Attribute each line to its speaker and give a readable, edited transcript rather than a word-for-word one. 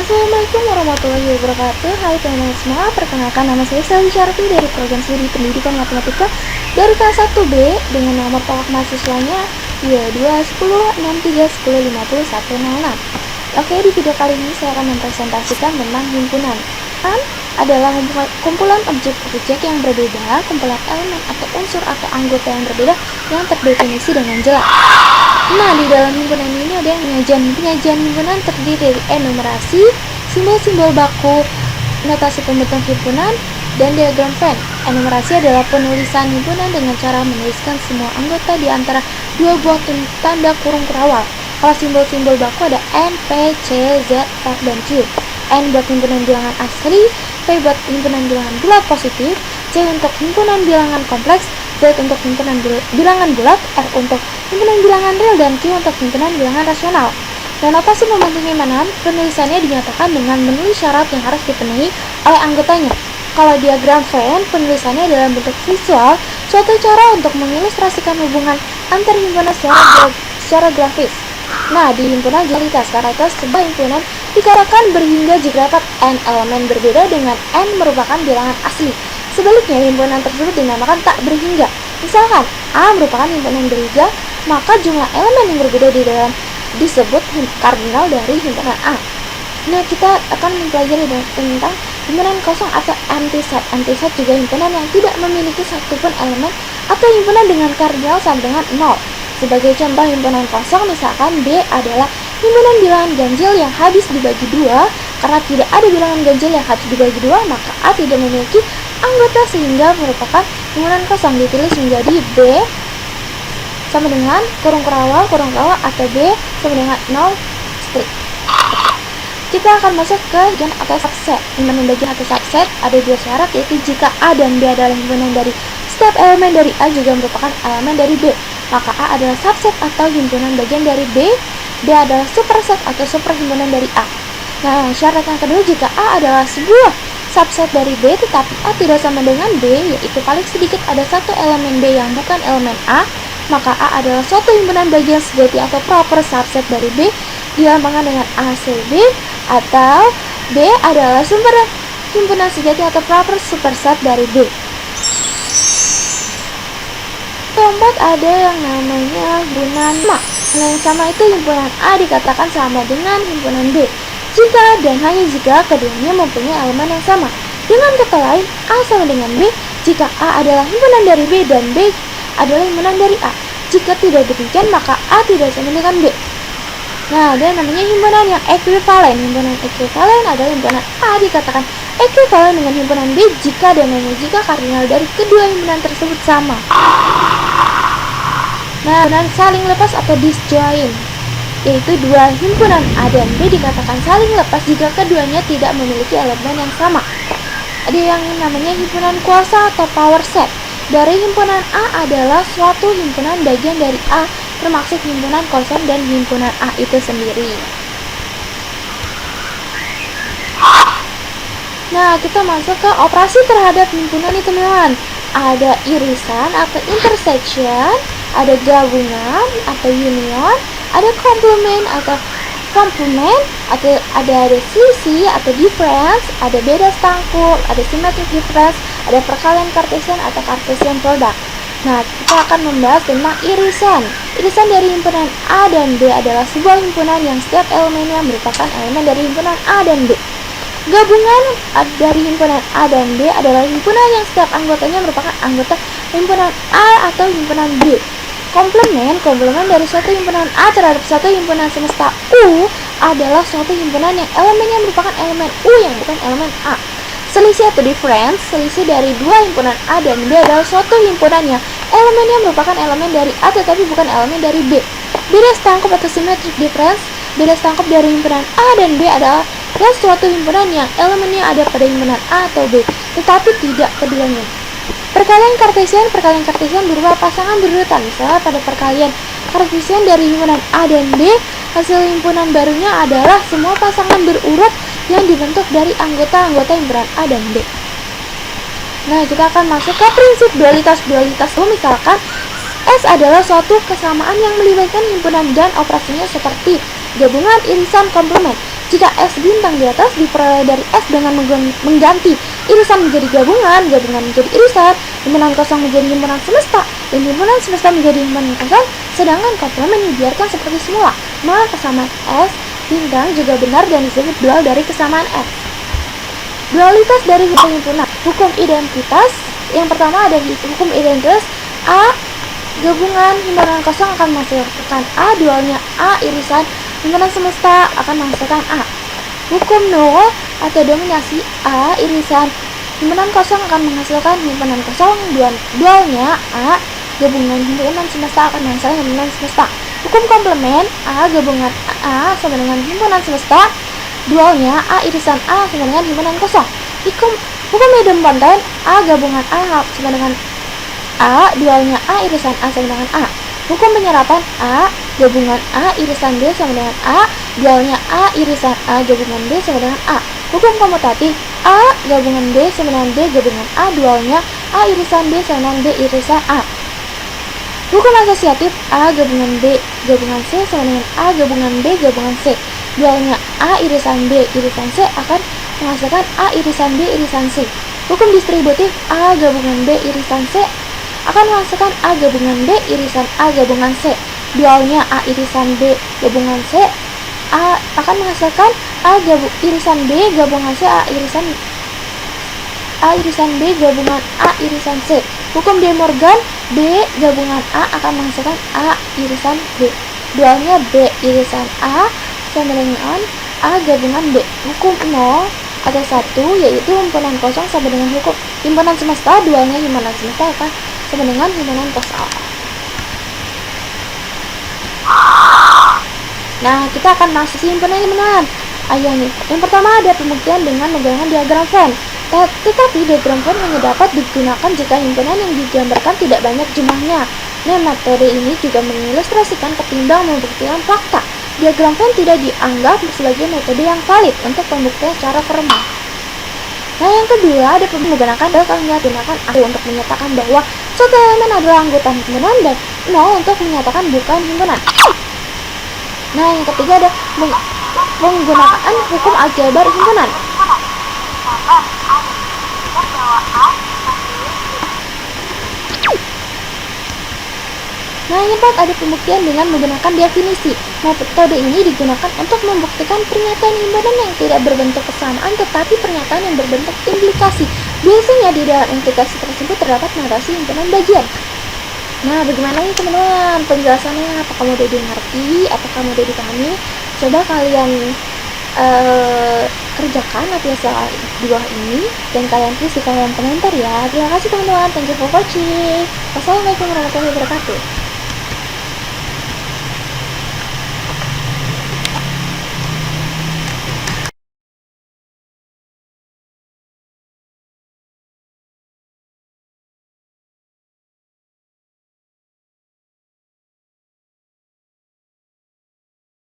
Speaker 1: Assalamualaikum warahmatullahi wabarakatuh. Hai teman-teman semua, perkenalkan nama saya Sally Syarfi dari program studi pendidikan matematika dari kelas 1B dengan nomor polak mahasiswanya 221063105106. Oke, di video kali ini saya akan mempresentasikan tentang himpunan. Adalah kumpulan objek-objek yang berbeda, kumpulan elemen atau unsur atau anggota yang berbeda yang terdefinisi dengan jelas. Nah, di dalam himpunan ini ada yang penyajian himpunan terdiri dari enumerasi, simbol-simbol baku, notasi pembentuk himpunan, dan diagram Venn. Enumerasi adalah penulisan himpunan dengan cara menuliskan semua anggota di antara dua buah tanda kurung kurawal. Kalau simbol-simbol baku ada N, P, C, Z, R, dan Q. N buat himpunan bilangan asli, P buat himpunan bilangan bulat positif, C untuk himpunan bilangan kompleks, Z untuk himpunan bilangan bulat, R untuk himpunan bilangan real, dan Q untuk himpunan bilangan rasional. Dan notasi pembentuk himpunan, penulisannya dinyatakan dengan menulis syarat yang harus dipenuhi oleh anggotanya. Kalau diagram Venn, penulisannya dalam bentuk visual, suatu cara untuk mengilustrasikan hubungan antar himpunan secara grafis. Nah, di himpunan dualitas, karena itu sebuah himpunan dikatakan berhingga jika dapat n elemen berbeda dengan n merupakan bilangan asli. Sebaliknya, himpunan tersebut dinamakan tak berhingga. Misalkan A merupakan himpunan berhingga, maka jumlah elemen yang berbeda di dalam disebut kardinal dari himpunan A. Nah, kita akan mempelajari tentang himpunan kosong atau empty set. Empty set juga himpunan yang tidak memiliki satupun elemen atau himpunan dengan kardinal sama dengan 0. Sebagai contoh himpunan kosong, misalkan B adalah himpunan bilangan ganjil yang habis dibagi 2. Karena tidak ada bilangan ganjil yang habis dibagi 2, maka A tidak memiliki anggota sehingga merupakan himpunan kosong. Ditulis menjadi B sama dengan kurung kurawal atau B sama dengan 0 strip. Kita akan masuk ke bagian atau subset. Himpunan bagian atau subset ada dua syarat, yaitu jika A dan B adalah himpunan dari setiap elemen dari A juga merupakan elemen dari B, maka A adalah subset atau himpunan bagian dari B. B adalah superset atau superhimpunan dari A. Nah, syarat yang kedua, jika A adalah sebuah subset dari B tetapi A tidak sama dengan B, yaitu paling sedikit ada satu elemen B yang bukan elemen A, maka A adalah suatu himpunan bagian sejati atau proper subset dari B, dilambangkan dengan ACB, atau B adalah sumber himpunan sejati atau proper superset dari B. Keempat, ada yang namanya himpunan sama. Nah, yang sama itu himpunan A dikatakan sama dengan himpunan B jika dan hanya jika keduanya mempunyai elemen yang sama. Dengan kata lain, A sama dengan B jika A adalah himpunan dari B dan B adalah himpunan dari A. Jika tidak demikian, maka A tidak sama dengan B. Nah, ada namanya himpunan yang ekuivalen. Himpunan ekuivalen adalah himpunan A dikatakan ekuivalen dengan himpunan B jika dan hanya jika kardinal dari kedua himpunan tersebut sama. Nah, himpunan saling lepas atau disjoint, yaitu dua himpunan A dan B dikatakan saling lepas jika keduanya tidak memiliki elemen yang sama. Ada yang namanya himpunan kuasa atau power set. Dari himpunan A adalah suatu himpunan bagian dari A, termasuk himpunan kosong dan himpunan A itu sendiri. Nah, kita masuk ke operasi terhadap himpunan nih teman-teman. Ada irisan atau intersection, ada gabungan atau union, ada komplement atau ada selisih atau difference, ada beda stangkul, ada symmetric difference, ada perkalian Cartesian atau Cartesian product. Nah, kita akan membahas tentang irisan. Irisan dari himpunan A dan B adalah sebuah himpunan yang setiap elemennya merupakan elemen dari himpunan A dan B. Gabungan dari himpunan A dan B adalah himpunan yang setiap anggotanya merupakan anggota himpunan A atau himpunan B. Komplement dari suatu himpunan A terhadap suatu himpunan semesta U adalah suatu himpunan yang elemennya merupakan elemen U yang bukan elemen A. Selisih atau difference, selisih dari dua himpunan A dan B adalah suatu himpunan yang elemennya merupakan elemen dari A tetapi bukan elemen dari B. Beda stangkup atau symmetric difference, beda stangkup dari himpunan A dan B adalah suatu himpunan yang elemennya ada pada himpunan A atau B tetapi tidak keduanya. Perkalian Cartesian berupa pasangan berurutan. Misalnya pada perkalian Cartesian dari himpunan A dan B, hasil himpunan barunya adalah semua pasangan berurut yang dibentuk dari anggota-anggota himpunan A dan B. Nah, kita akan masuk ke prinsip dualitas. Misalkan S adalah suatu kesamaan yang melibatkan himpunan dan operasinya seperti gabungan, irisan, komplement. Jika S bintang di atas diperoleh dari S dengan mengganti irisan menjadi gabungan, gabungan menjadi irisan, himpunan kosong menjadi himpunan semesta, dan himpunan semesta menjadi himpunan kosong, sedangkan komplement dibiarkan seperti semula. Maka kesamaan S bintang juga benar dan disebut dual dari kesamaan S. Dualitas dari himpunan. Hukum identitas. Yang pertama ada hukum identitas. A gabungan himpunan kosong akan menghasilkan A, dualnya A irisan himpunan semesta akan menghasilkan A. Hukum nol atau dominasi A irisan himpunan kosong akan menghasilkan himpunan kosong, dualnya A gabungan himpunan semesta akan menghasilkan himpunan semesta. Hukum komplement A gabungan A sama dengan himpunan semesta, dualnya A irisan A sama dengan himpunan kosong. Hukum idempoten A gabungan A sama dengan A, dualnya A irisan A sama dengan A. Hukum penyerapan A gabungan A irisan B sama dengan A, dualnya A irisan A gabungan B sama dengan A. Hukum komutatif A gabungan B sama dengan B gabungan A, dualnya A irisan B sama dengan B irisan A. Hukum asosiatif A gabungan B gabungan C sama dengan A gabungan B gabungan C, dualnya A irisan B irisan C akan menghasilkan A irisan B irisan C. Hukum distributif A gabungan B irisan C akan menghasilkan A gabungan B irisan A gabungan C, dualnya A irisan B gabungan C A akan menghasilkan irisan B gabungan C A irisan B gabungan A irisan C. Hukum De Morgan B gabungan A akan menghasilkan A irisan B, dualnya B irisan A sama dengan A gabungan B. Hukum 0 ada 1 yaitu himpunan kosong sama dengan hukum himpunan semesta, dualnya himpunan semesta akan sama dengan himpunan kosong. Nah, kita akan masuk himpunan. Ayo nih, yang pertama ada pembuktian dengan menggunakan diagram Venn. Tetapi diagram Venn hanya dapat digunakan jika himpunan yang digambarkan tidak banyak jumlahnya. Nah, metode ini juga mengilustrasikan ketimbang membuktikan fakta. Diagram Venn tidak dianggap sebagai metode yang valid untuk pembuktian secara formal. Nah, yang kedua ada menggunakan A untuk menyatakan bahwa suatu elemen adalah anggota himpunan dan 0 untuk menyatakan bukan himpunan. Nah, yang ketiga ada menggunakan hukum aljabar himpunan. Nah, yang keempat ada pembuktian dengan menggunakan definisi. Metode ini digunakan untuk membuktikan pernyataan himpunan yang tidak berbentuk kesamaan tetapi pernyataan yang berbentuk implikasi. Biasanya di dalam implikasi tersebut terdapat narasi himpunan bagian. Nah, bagaimana nih teman-teman penjelasannya? Apakah mudah dimengerti? Apakah mudah dipahami? Coba kalian kerjakan latihan soal di bawah ini dan kalian tulis di kolom komentar ya. Terima kasih teman-teman. Thank you for watching. Wassalamualaikum warahmatullahi wabarakatuh.